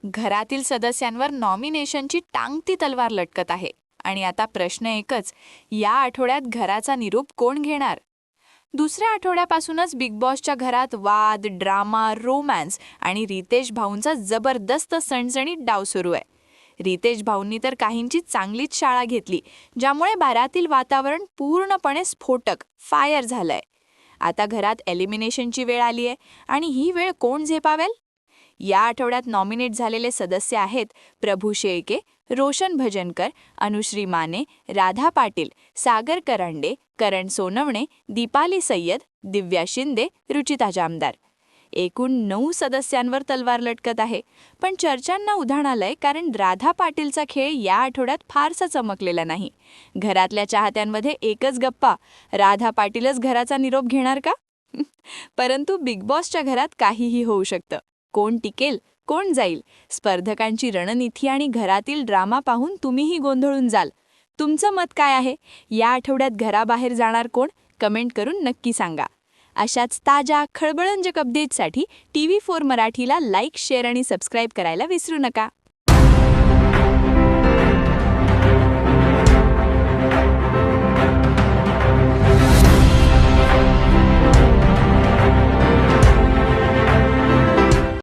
घरातील सदस्यांवर नॉमिनेशनची टांगती तलवार लटकत आहे आणि आता प्रश्न एकच, या आठवड्यात घराचा निरोप कोण घेणार? दुसऱ्या आठवड्यापासूनच बिग बॉसच्या घरात वाद, ड्रामा, रोमॅन्स आणि रितेश भाऊंचा जबरदस्त सणसणीत डाव सुरू आहे. रितेश भाऊंनी तर काहींची चांगलीच शाळा घेतली, ज्यामुळे घरातील वातावरण पूर्णपणे स्फोटक, फायर झालंय. आता घरात एलिमिनेशनची वेळ आली आहे आणि ही वेळ कोण झेपावेल? या आठवड्यात नॉमिनेट झालेले सदस्य आहेत प्रभू शेळके, रोशन भजनकर, अनुश्री माने, राधा पाटील, सागर करांडे, करण सोनवणे, दीपाली सय्यद, दिव्या शिंदे, रुचिता जामदार. एकूण 9 सदस्यांवर तलवार लटकत आहे. पण चर्चांना उधाण आलंय कारण राधा पाटीलचा खेळ या आठवड्यात फारसा चमकलेला नाही. घरातल्या चाहत्यांमध्ये एकच गप्पा, राधा पाटीलच घराचा निरोप घेणार का? परंतु बिग बॉसच्या घरात काहीही होऊ शकतं. कोण टिकेल, कोण जाईल? स्पर्धकांची रणनीती आणि घरातील ड्रामा पाहून तुम्हीही गोंधळून जाल. तुमचं मत काय आहे? या आठवड्यात घराबाहेर जाणार कोण? कमेंट करून नक्की सांगा. अशाच ताज्या खळबळंजक अपडेट्ससाठी TV4 मराठीला लाईक, शेअर आणि सबस्क्राईब करायला विसरू नका.